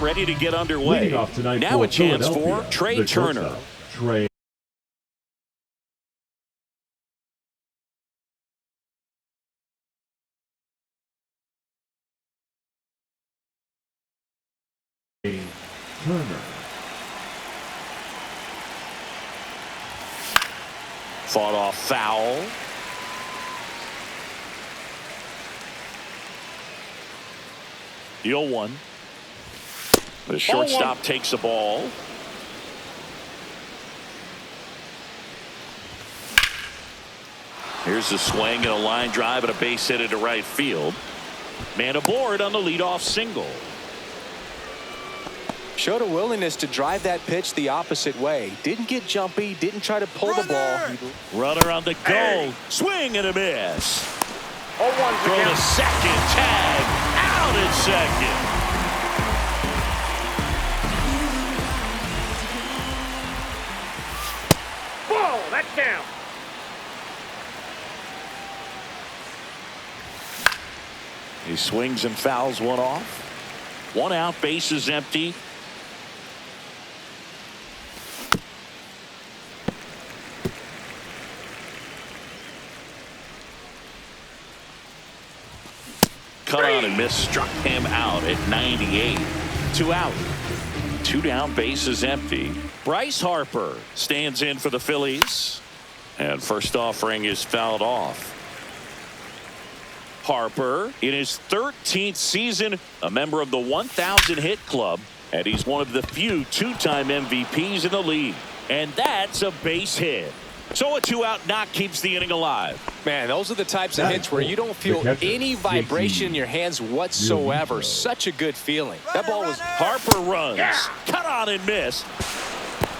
ready to get underway. Now a chance for Trey Turner. Trey. Turner. Fought off foul. The 0-1. The shortstop takes the ball. Here's the swing and a line drive and a base hit into right field. Man aboard on the leadoff single. Showed a willingness to drive that pitch the opposite way. Didn't get jumpy, didn't try to pull the ball. Runner on the go. Hey. Swing and a miss. 0-1. Throw to second. Tag. Out at second. Ball. That's down. He swings and fouls one off. 1 out, bases empty. Cut on and miss, struck him out at 98. 2 out. 2 down, bases empty. Bryce Harper stands in for the Phillies. And first offering is fouled off. Harper in his 13th season, a member of the 1,000 hit club, and he's one of the few 2-time MVPs in the league. And that's a base hit. So a 2-out knock keeps the inning alive. Man, those are the types of hits where you don't feel any vibration in your hands whatsoever. Such a good feeling. That ball was... Harper runs. Yeah. Cut on and miss.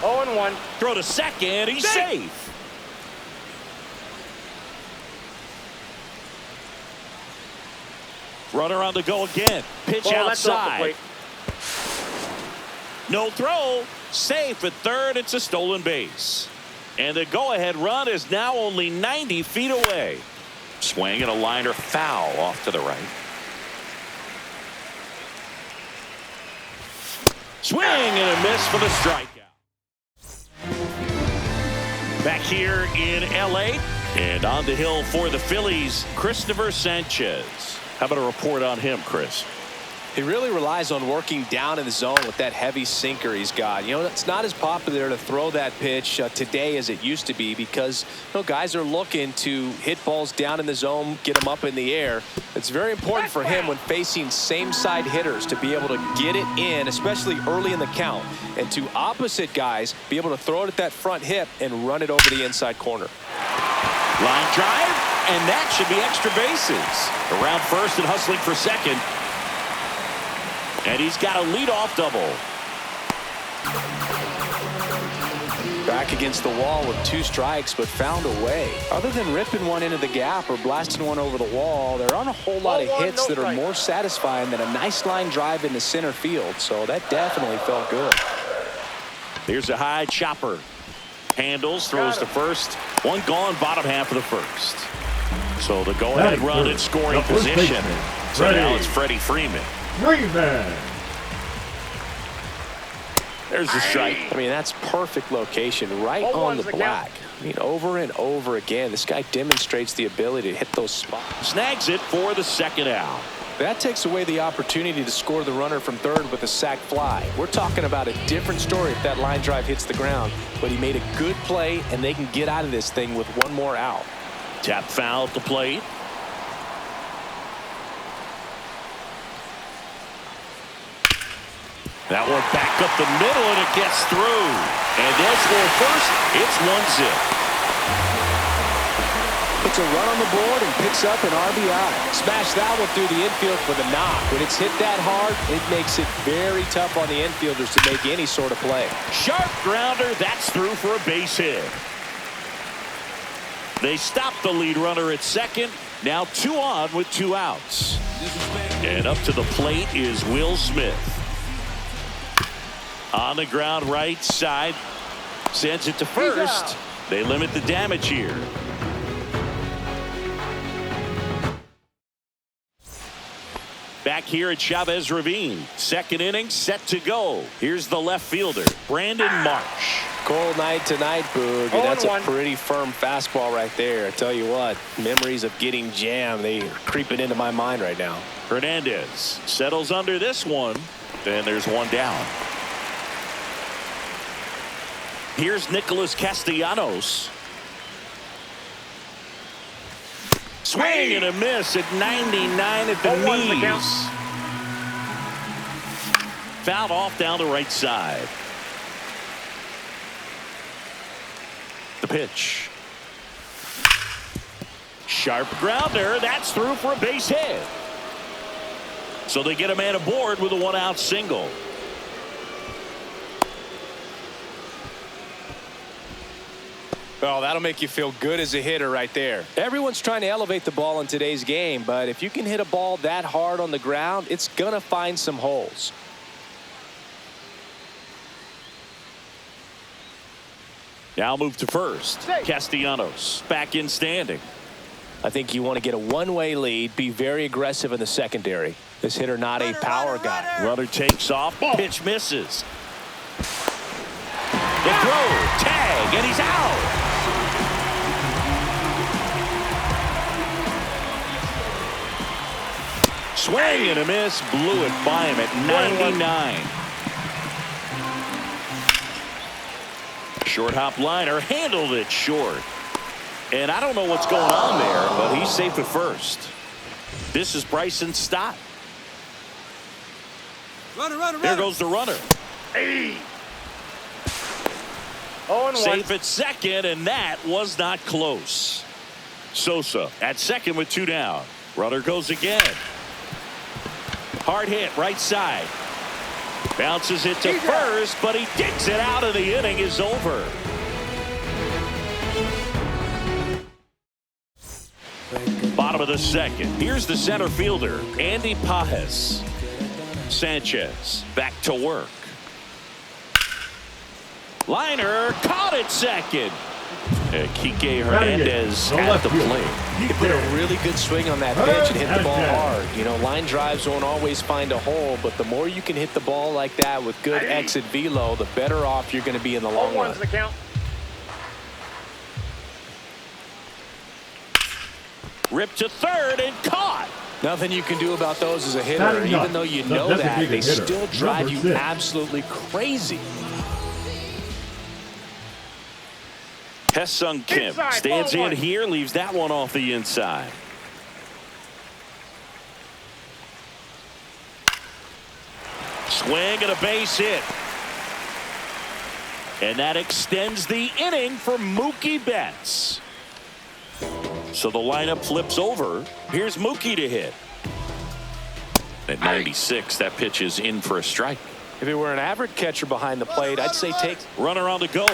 0-1. Throw to second. He's safe. Runner on the go again. Pitch outside. No throw. Safe at third. It's a stolen base. And the go-ahead run is now only 90 feet away. Swing and a liner foul off to the right. Swing and a miss for the strikeout. Back here in L.A. and on the hill for the Phillies, Christopher Sanchez. How about a report on him, Chris? He really relies on working down in the zone with that heavy sinker he's got. You know, it's not as popular to throw that pitch today as it used to be because, you know, guys are looking to hit balls down in the zone, get them up in the air. It's very important for him when facing same-side hitters to be able to get it in, especially early in the count, and to opposite guys be able to throw it at that front hip and run it over the inside corner. Line drive, and that should be extra bases. Around first and hustling for second. And he's got a leadoff double. Back against the wall with 2 strikes, but found a way. Other than ripping one into the gap or blasting one over the wall, there aren't a whole lot of hits that are more satisfying than a nice line drive into center field. So that definitely felt good. Here's a high chopper. Handles, throws to first. One gone, bottom half of the first. So the go-ahead run in scoring position. So now it's Freddie Freeman. There's the strike. I mean, that's perfect location right on the black. I mean, over and over again, this guy demonstrates the ability to hit those spots. Snags it for the second out. That takes away the opportunity to score the runner from third with a sac fly. We're talking about a different story if that line drive hits the ground, but he made a good play, and they can get out of this thing with one more out. Tap foul at the plate. That one back up the middle, and it gets through. And they'll score first. It's 1-0. Puts a run on the board and picks up an RBI. Smash that one through the infield for the knock. When it's hit that hard, it makes it very tough on the infielders to make any sort of play. Sharp grounder. That's through for a base hit. They stop the lead runner at second. Now 2 on with 2 outs. And up to the plate is Will Smith. On the ground right side. Sends it to first. They limit the damage here. Back here at Chavez Ravine. Second inning set to go. Here's the left fielder, Brandon Marsh. Cold night tonight, Boog. And that's a 0-1. pretty firm fastball right there. I tell you what, memories of getting jammed, they are creeping into my mind right now. Hernandez settles under this one. Then there's one down. Here's Nicholas Castellanos. Swing and a miss at 99 at the 0-1's the count. knees. Fouled off down the right side. The pitch. Sharp grounder. That's through for a base hit. So they get a man aboard with a one-out single. Well, that'll make you feel good as a hitter right there. Everyone's trying to elevate the ball in today's game, but if you can hit a ball that hard on the ground, it's going to find some holes. Now move to first. Castellanos back in standing. I think you want to get a one-way lead, be very aggressive in the secondary. This hitter not a power guy. Runner takes off. Pitch misses. The throw, tag, and he's out. Swing and a miss, blew it by him at 99. Short hop liner handled it short. And I don't know what's going on there, but he's safe at first. This is Bryson Stott. There goes the runner. Hey. 0-1. Safe at second, and that was not close. Sosa at second with two down. Runner goes again. Hard hit right side. Bounces it to first, but he digs it out, and the inning is over. Bottom of the second. Here's the center fielder, Andy Pages. Sanchez back to work. Liner caught at second. Kike Hernandez at the plate. He put a really good swing on that pitch and hit the ball hard. You know, line drives won't always find a hole, but the more you can hit the ball like that with good exit velo, the better off you're going to be in the long run. 0-1's the count. Ripped to third and caught. Nothing you can do about those as a hitter. Even though you know that, they still drive you absolutely crazy. Hesung Kim Inside, stands ball in one. here, leaves that one off the inside. Swing and a base hit. And that extends the inning for Mookie Betts. So the lineup flips over. Here's Mookie to hit. At 96, that pitch is in for a strike. If it were an average catcher behind the plate, I'd say take. Runner on the go.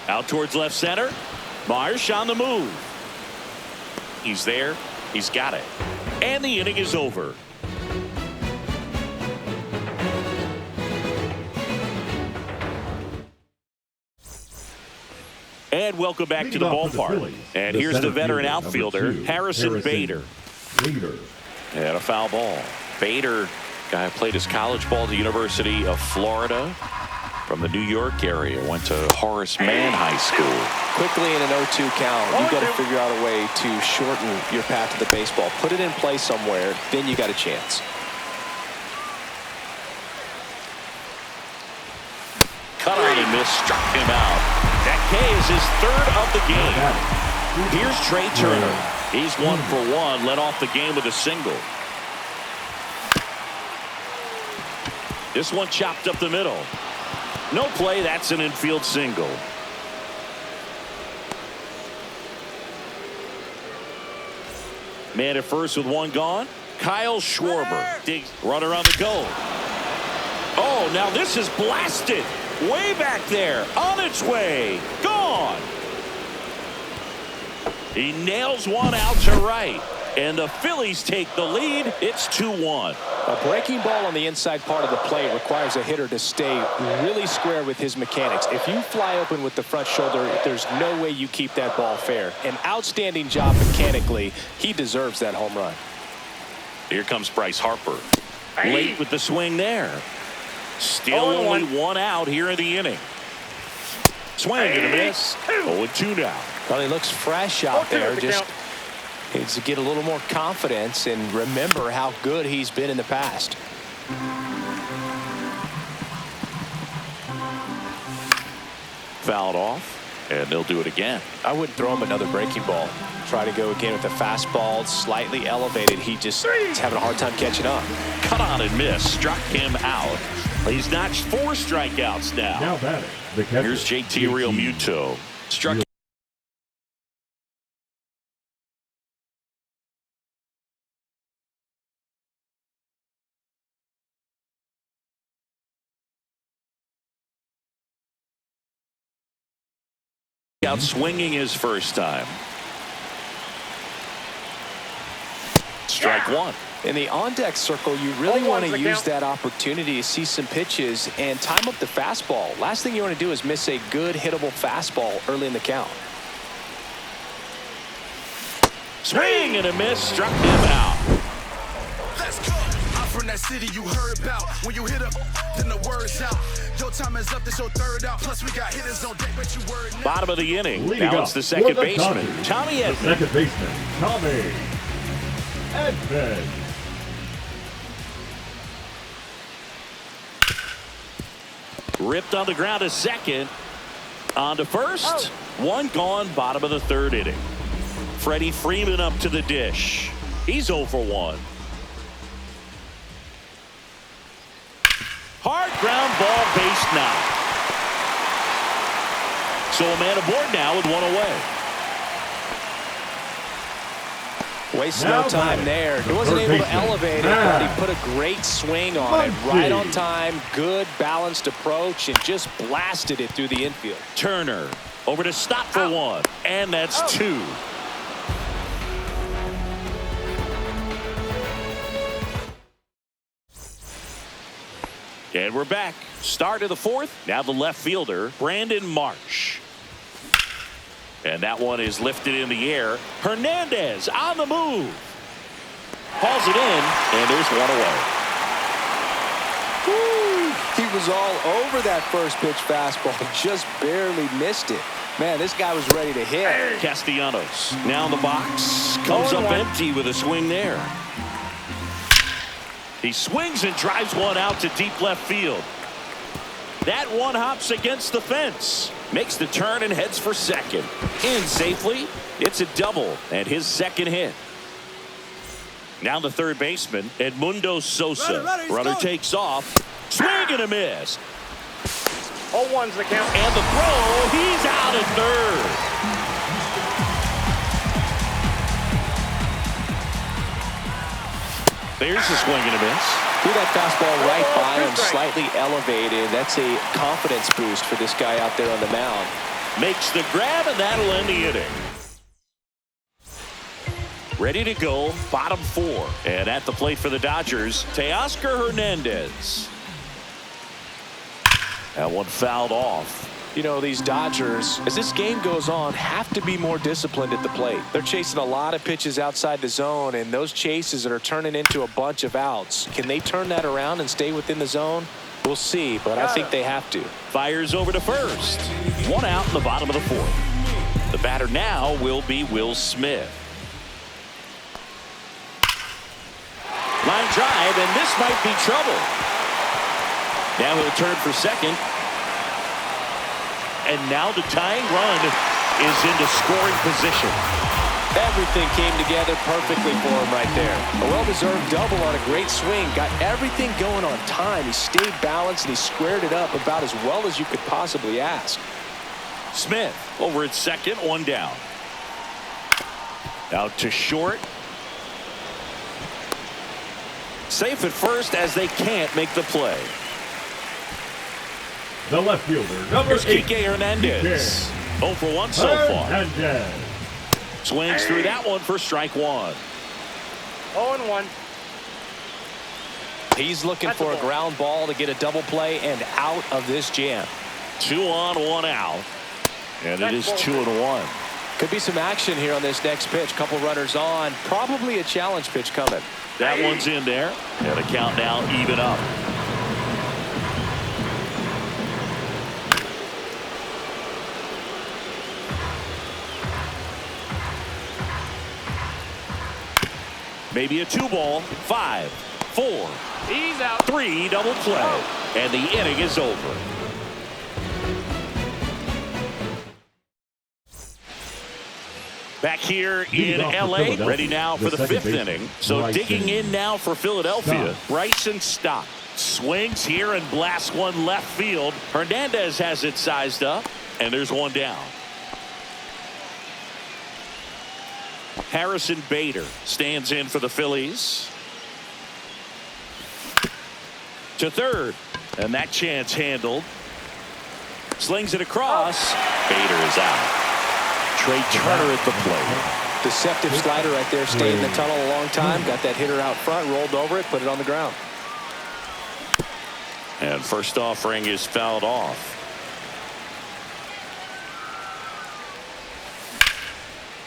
Out towards left center. Marsh on the move. He's there. He's got it. And the inning is over. And welcome back to the ballpark. And here's the veteran outfielder, Harrison Bader. And a foul ball. Bader, guy who played his college ball at the University of Florida. From the New York area, went to Horace Mann High School. Quickly in an 0-2 count, you got to figure out a way to shorten your path to the baseball. Put it in play somewhere, then you got a chance. Cut on and miss, struck him out. That K is his third of the game. Here's Trey Turner. He's 1 for 1, led off the game with a single. This one chopped up the middle. No play, that's an infield single. Man at first with one gone. Kyle Schwarber digs, runner on the go. Oh, now this is blasted. Way back there, on its way, gone. He nails one out to right. And the Phillies take the lead. It's 2-1. A breaking ball on the inside part of the plate requires a hitter to stay really square with his mechanics. If you fly open with the front shoulder, there's no way you keep that ball fair. An outstanding job mechanically. He deserves that home run. Here comes Bryce Harper. late with the swing there. Still only one out here in the inning. Swing and a miss. 0-2 now. Well, he looks fresh out there. Just needs to get a little more confidence and remember how good he's been in the past. Fouled off, and they'll do it again. I wouldn't throw him another breaking ball. Try to go again with the fastball, slightly elevated. He's having a hard time catching up. Cut on and miss. Struck him out. He's notched 4 strikeouts now. Now batting, the catcher, Here's JT Realmuto. Struck out swinging his first time. Strike one. In the on-deck circle, you really want to use that opportunity to see some pitches and time up the fastball. Last thing you want to do is miss a good hittable fastball early in the count. Swing and a miss. Struck him out. Let's go. I'm from that city you heard about. When you hit up, then the word's out. Your time is up, this your third out. Plus we got hitters on deck, but you word now. Bottom of the inning. Leading Now up it's the second for the baseman, Dodgers, Tommy the Edman. second baseman, Tommy Edman. Ripped on the ground to second. On to first. One gone. Bottom of the third inning. Freddie Freeman up to the dish. He's 0 for 1. Hard ground ball, base knock. So a man aboard now with 1 away. Wastes Now no time batting, there. He the wasn't third able to baseman, elevate it, but he Matt put a great swing on it. Right on Muncy. time, good balanced approach, and just blasted it through the infield. Turner over to stop for 1. And that's 2. And we're back. Start of the 4th. Now the left fielder, Brandon Marsh. And that one is lifted in the air. Hernandez on the move. Hauls it in, and there's 1 away. Woo! He was all over that first pitch fastball, just barely missed it. Man, this guy was ready to hit. Castellanos now in the box. Comes up 0-1. empty with a swing there. He swings and drives one out to deep left field. That one hops against the fence. Makes the turn and heads for second. In safely. It's a double and his second hit. Now the third baseman, Edmundo Sosa. Runner takes off. Swing and a miss. 0-1's the count. And the throw. He's out at third. There's a swing and a miss. Threw that fastball right by him, slightly elevated. That's a confidence boost for this guy out there on the mound. Makes the grab, and that'll end the inning. Ready to go, bottom 4. And at the plate for the Dodgers, Teoscar Hernandez. That one fouled off. You know, these Dodgers, as this game goes on, have to be more disciplined at the plate. They're chasing a lot of pitches outside the zone, and those chases that are turning into a bunch of outs. Can they turn that around and stay within the zone? We'll see, but I think they have to. Fires over to first. 1 out in the bottom of the 4th. The batter now will be Will Smith. Line drive, and this might be trouble. Now he'll turn for second. And now the tying run is into scoring position. Everything came together perfectly for him right there. A well-deserved double on a great swing. Got everything going on time. He stayed balanced, and he squared it up about as well as you could possibly ask. Smith over at second, 1 down. Out to short. Safe at first as they can't make the play. The left fielder, number Here's 8, Kike Hernandez. 0 for 1 so far. Hernandez. Swings through that one for strike 1. 0-1. He's looking That's for a a ball. ground ball to get a double play and out of this jam. 2 on, 1 out. And it is That's ball. 2-1. Could be some action here on this next pitch. Couple runners on. Probably a challenge pitch coming. That one's in there. And the count now even up. Maybe a 2-ball. 5, 4, He's out. 3, double play. And the inning is over. Back here in L.A., ready now for the 5th inning. So digging in now for Philadelphia, Bryson Stott swings here and blasts one left field. Hernandez has it sized up, and there's one down. Harrison Bader stands in for the Phillies. To third, and that chance handled. Slings it across. Bader is out. Trey Turner at the plate. Deceptive slider right there. Stayed in the tunnel a long time. Got that hitter out front. Rolled over it. Put it on the ground. And first offering is fouled off.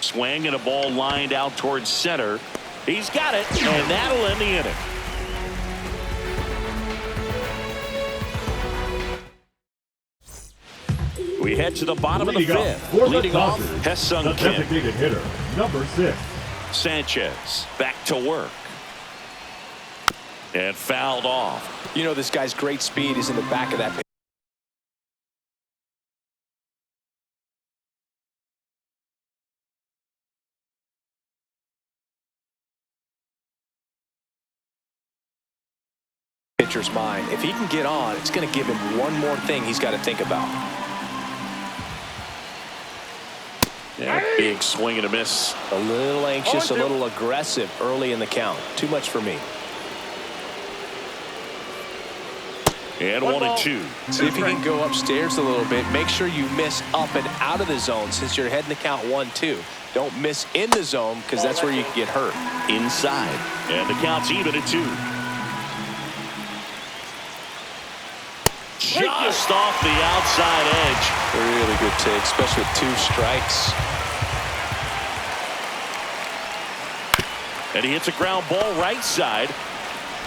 Swing and a ball lined out towards center. He's got it, and that'll end the inning. We head to the bottom of the 5th. Leading off, Hesung Kim. Designated hitter, number 6. Sanchez back to work. And fouled off. You know this guy's great speed is in the back of that pitch. Pitcher's mind. If he can get on, it's going to give him one more thing he's got to think about. Yeah, big swing and a miss. A little anxious, a little aggressive early in the count. Too much for me. And 1-2. See if you can go upstairs a little bit. Make sure you miss up and out of the zone since you're heading to count 1-2. Don't miss in the zone because that's where you can get hurt. Inside. And the count's even at 2. Just off the outside edge. Really good take, especially with 2 strikes. And he hits a ground ball right side.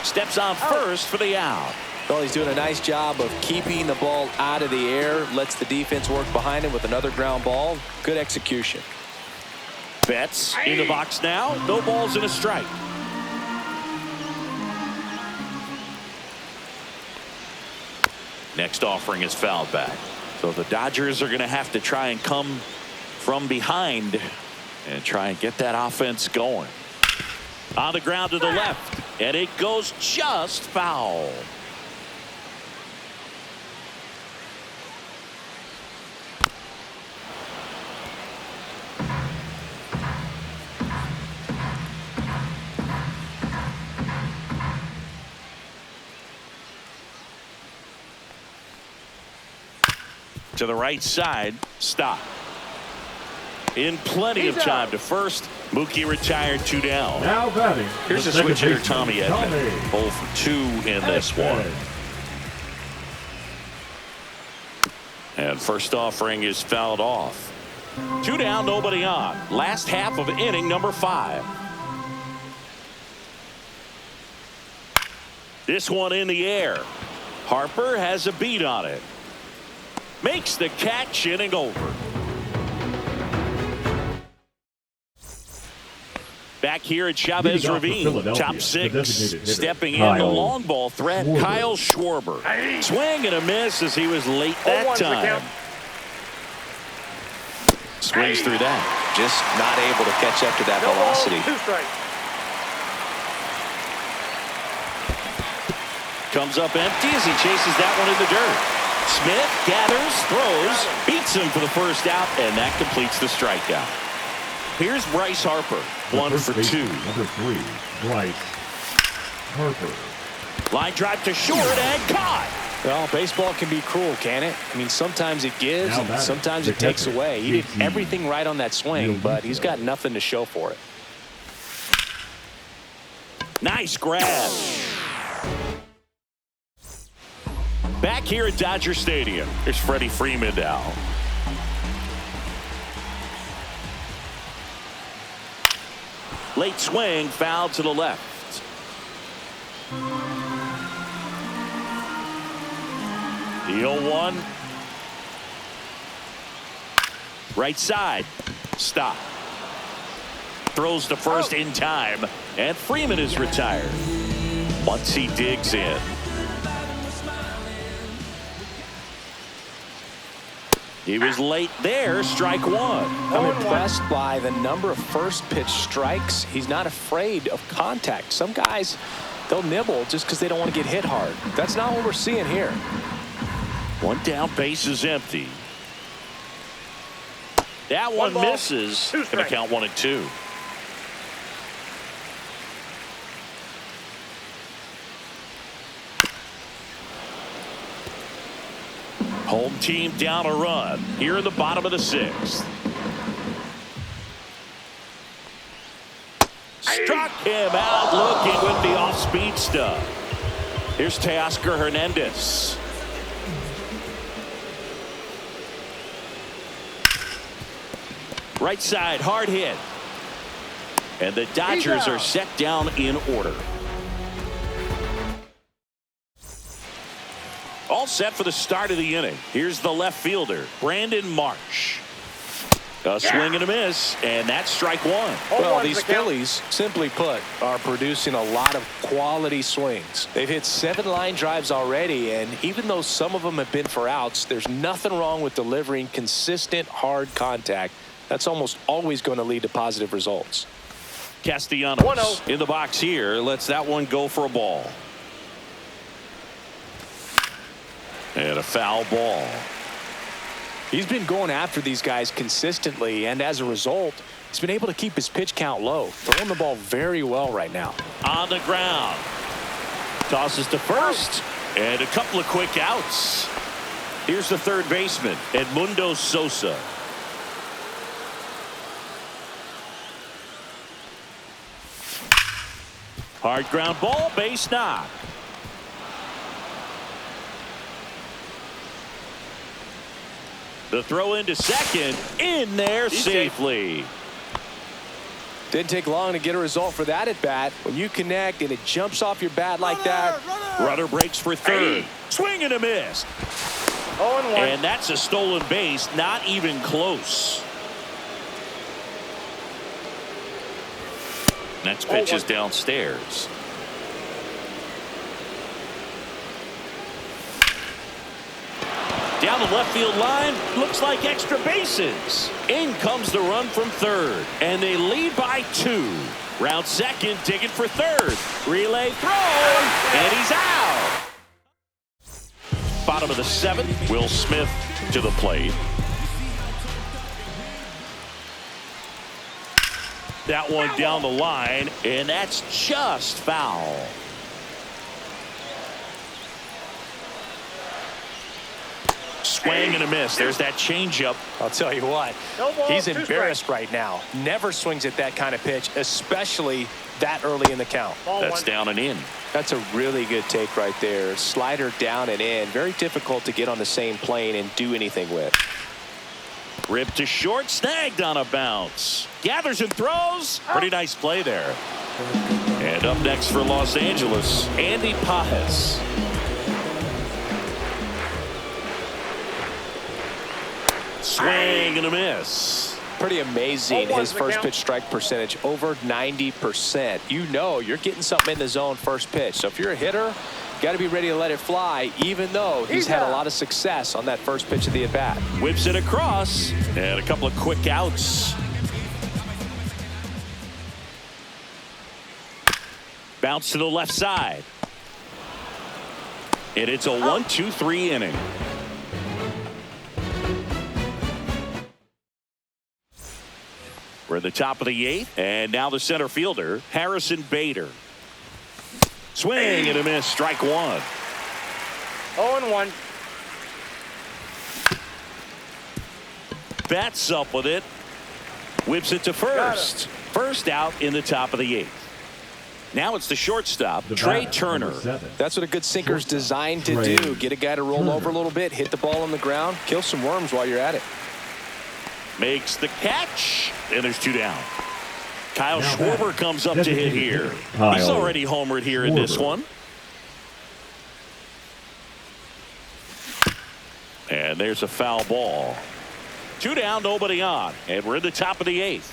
Steps on first for the out. Well, he's doing a nice job of keeping the ball out of the air. Lets the defense work behind him with another ground ball. Good execution. Betts in the box now. No balls and a strike. Next offering is fouled back. So the Dodgers are going to have to try and come from behind and try and get that offense going. On the ground to the left, and it goes just foul. To the right side, stop. In plenty of time to first. Mookie retired 2 down. Now batting. Here's the switch hitter, Tommy Edman. 0 for 2 in this one. And first offering is fouled off. 2 down, nobody on. Last half of inning number 5. This one in the air. Harper has a beat on it. Makes the catch, inning over. Back here at Chavez Ravine, top 6, stepping in the long ball threat, Kyle Schwarber. Swing and a miss as he was late that time. Swings through that. Just not able to catch up to that velocity. 2 strikes. Comes up empty as he chases that one in the dirt. Smith gathers, throws, beats him for the first out, and that completes the strikeout. Here's Bryce Harper, 1 for 2. Number 3, Bryce Harper. Line drive to short and caught. Well, baseball can be cruel, can it? I mean, sometimes it gives and sometimes it takes away. He did everything right on that swing, but he's got nothing to show for it. Nice grab. Back here at Dodger Stadium, there's Freddie Freeman now. Late swing, foul to the left. The 0-1. Right side. Stop. Throws to first in time, and Freeman is retired. Once he digs in. He was late there, strike one. I'm impressed by the number of first pitch strikes. He's not afraid of contact. Some guys, they'll nibble just because they don't want to get hit hard. That's not what we're seeing here. One down, base is empty. That one ball, misses. two Gonna strikes. count 1-2. Home team down a run here in the bottom of the 6th. Struck him out looking with the off-speed stuff. Here's Teoscar Hernandez. Right side, hard hit. And the Dodgers are set down in order. All set for the start of the inning. Here's the left fielder, Brandon Marsh. A swing and a miss, and that's strike one. Well, these Phillies, simply put, are producing a lot of quality swings. They've hit 7 line drives already, and even though some of them have been for outs, there's nothing wrong with delivering consistent, hard contact. That's almost always going to lead to positive results. Castellanos 1-0. in the box here. Lets that one go for a ball. And a foul ball. He's been going after these guys consistently, and as a result, he's been able to keep his pitch count low, throwing the ball very well right now. On the ground. Tosses to first, and a couple of quick outs. Here's the third baseman, Edmundo Sosa. Hard ground ball, base knock. The throw into second, in there safely. Didn't take long to get a result for that at bat. When you connect and it jumps off your bat like that. Runner breaks for third. Swing and a miss. 0-1. And that's a stolen base, not even close. Next pitch is downstairs. Down the left field line, looks like extra bases. In comes the run from third, and they lead by 2. Round second, digging for third. Relay throw, and he's out. Bottom of the 7th, Will Smith to the plate. That one down the line, and that's just foul. Swing and a miss. There's that changeup. I'll tell you what, No ball, he's 2 embarrassed right now. Never swings at that kind of pitch, especially that early in the count. Ball That's 1. down and in. That's a really good take right there. Slider down and in. Very difficult to get on the same plane and do anything with. Ripped to short, snagged on a bounce. Gathers and throws. Pretty nice play there. And up next for Los Angeles, Andy Pages. Swing and a miss. Pretty amazing, 0-1's his the first count. pitch strike percentage, over 90%. You know you're getting something in the zone first pitch. So if you're a hitter, you got to be ready to let it fly, even though he's had a lot of success on that first pitch of the at-bat. Whips it across, and a couple of quick outs. Bounce to the left side. And it's a 1-2-3 inning. We're at the top of the 8th, and now the center fielder, Harrison Bader. Swing and a miss, strike 1. 0-1. Bats up with it. Whips it to first. First out in the top of the 8th. Now it's the shortstop, The Trey batter, Turner. number 7. That's what a good sinker's designed to Trey do. Get a guy to roll Turner. over a little bit, hit the ball on the ground, kill some worms while you're at it. Makes the catch, and there's 2 down. Kyle Now Schwarber back. comes up to hit Designated here. hitter, Kyle He's already homered here in this Schwarber. one. And there's a foul ball. 2 down, nobody on. And we're in the top of the 8th.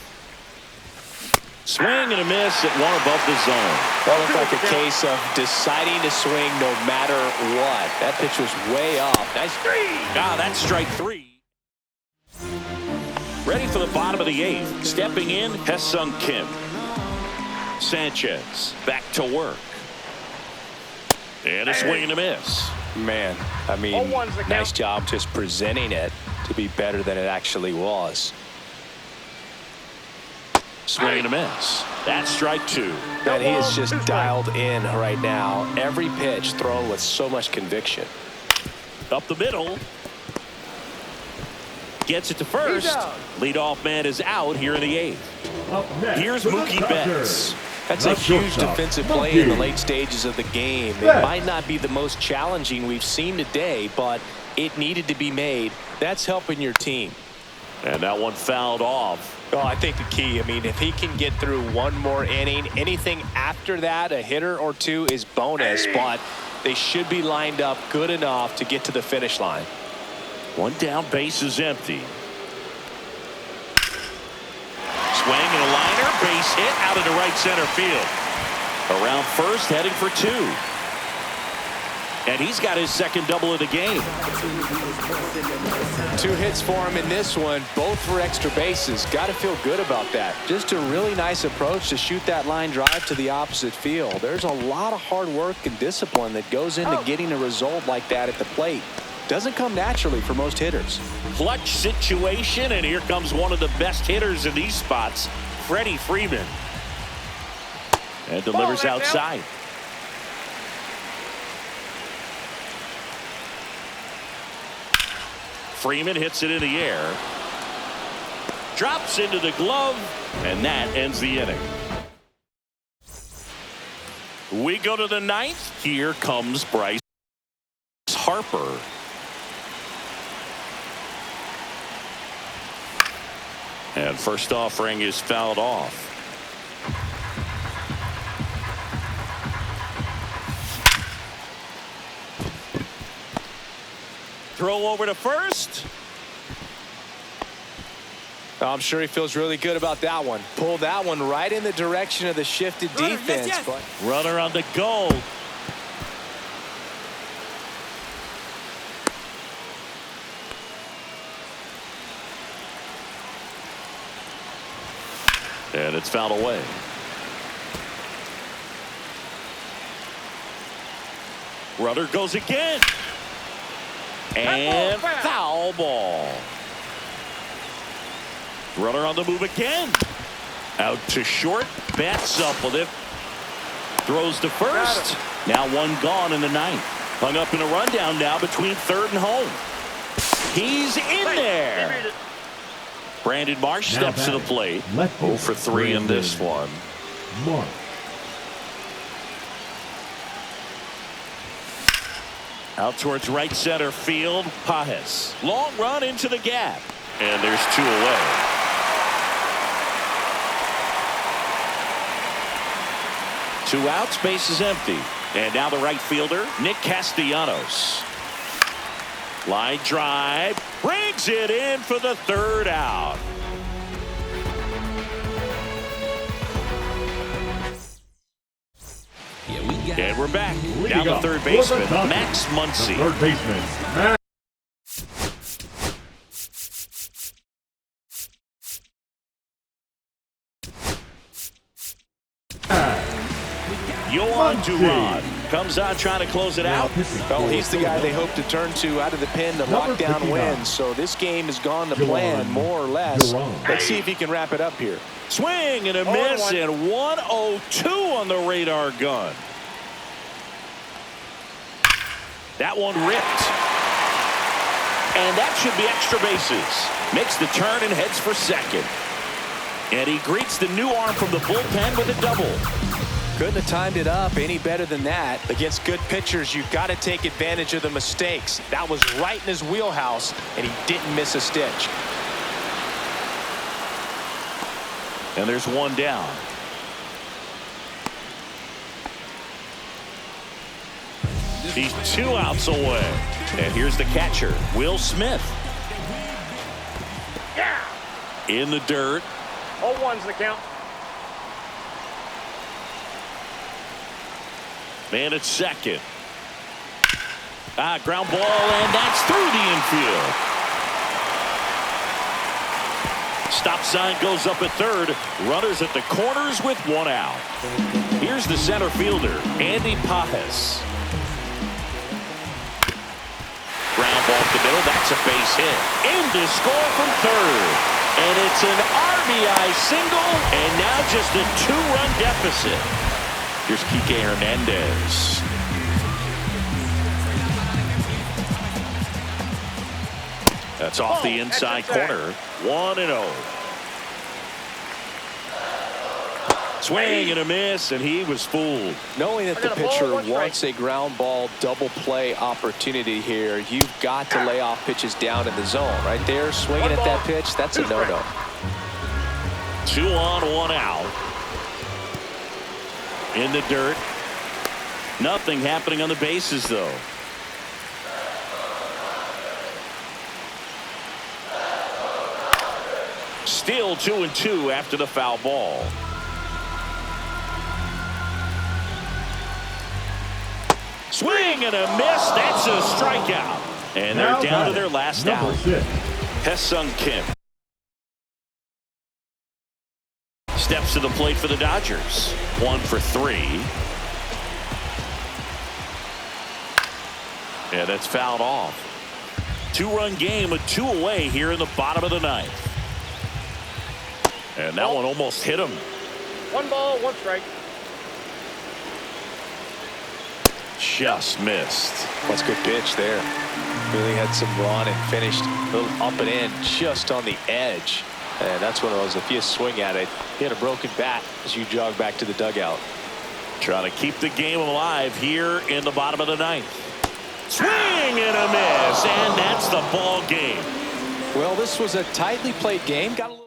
Swing and a miss at one above the zone. That looked like a case of deciding to swing no matter what. That pitch was way off. Nice. That's strike 3. Ready for the bottom of the 8th. Stepping in, Ha-Seong Kim. Sanchez back to work. And a swing and a miss. Man, I mean, 0-1's the count. nice job just presenting it to be better than it actually was. Swing and a miss. That's strike 2. And he is just dialed in right now. Every pitch thrown with so much conviction. Up the middle. Gets it to first. He's out. Leadoff man is out here in the 8th. Up next Here's for the Mookie Dodgers. Betts. That's a Left huge shortstop, defensive play in the Mookie late stages of the game. It Betts. might not be the most challenging we've seen today, but it needed to be made. That's helping your team. And that one fouled off. Oh, I think the key, I mean, if he can get through one more inning, anything after that, a hitter or two is bonus, but they should be lined up good enough to get to the finish line. 1 down, base is empty. Swing and a liner, base hit out into right center field. Around first, heading for 2. And he's got his second double of the game. 2 hits for him in this one, both for extra bases. Got to feel good about that. Just a really nice approach to shoot that line drive to the opposite field. There's a lot of hard work and discipline that goes into getting a result like that at the plate. Doesn't come naturally for most hitters. Clutch situation, and here comes one of the best hitters in these spots, Freddie Freeman. And delivers Ball, left outside. Freeman hits it in the air. Drops into the glove, and that ends the inning. We go to the 9th. Here comes Bryce Harper. And first offering is fouled off. Throw over to first. I'm sure he feels really good about that one. Pulled that one right in the direction of the shifted defense. But Runner on the go. And it's fouled away. Runner goes again. And foul ball. Runner on the move again. Out to short. Bats up with it. Throws to first. Now 1 gone in the 9th. Hung up in a rundown now between 3rd and home. He's in there. Brandon Marsh Now steps to the batting, plate. left 0 for 3 in this one. Mark. Out towards right center field. Pages. Long run into the gap. And there's 2 away. Two outs, base is empty. And now the right fielder, Nick Castellanos. Line drive. Brings it in for the 3rd out. And we're back. Down the third baseman, Max Muncy. Third baseman, Max. Yohan Duran comes on trying to close it out. well, he's the guy they hope to turn to out of the pen to lock down wins. So this game has gone to plan more or less. Let's see if he can wrap it up here. Swing and a miss, and 102 on the radar gun. That one ripped. And that should be extra bases. Makes the turn and heads for second. And he greets the new arm from the bullpen with a double. Couldn't have timed it up any better than that. Against good pitchers, you've got to take advantage of the mistakes. That was right in his wheelhouse, and he didn't miss a stitch. And there's one down. He's 2 outs away. And here's the catcher, Will Smith. Yeah. In the dirt. 0-1's the count. Man at second. Ground ball, and that's through the infield. Stop sign goes up at third. Runners at the corners with 1 out. Here's the center fielder, Andy Pajes. Ground ball up the middle. That's a base hit. In to score from third. And it's an RBI single, and now just a 2-run deficit. Here's Kike Hernandez. That's off the inside corner. 1-0. Swing and a miss, and he was fooled. Knowing that the pitcher wants a ground ball double play opportunity here, you've got to lay off pitches down in the zone. Right there, swinging at that pitch, that's a no-no. 2 on, 1 out. In the dirt. Nothing happening on the bases, though. Still 2-2 after the foul ball. Swing and a miss. That's a strikeout. And they're down to their last out. Ha-Seong Kim steps to the plate for the Dodgers. 1 for 3. And that's fouled off. 2-run game with 2 away here in the bottom of the 9th. And that one almost hit him. 1 ball, 1 strike. Just missed. That's a good pitch there. Really had some run and finished a little up and in just on the edge. And that's one of those, if you swing at it, you had a broken bat as you jog back to the dugout. Trying to keep the game alive here in the bottom of the 9th. Swing and a miss, and that's the ball game. Well, this was a tightly played game. Got a little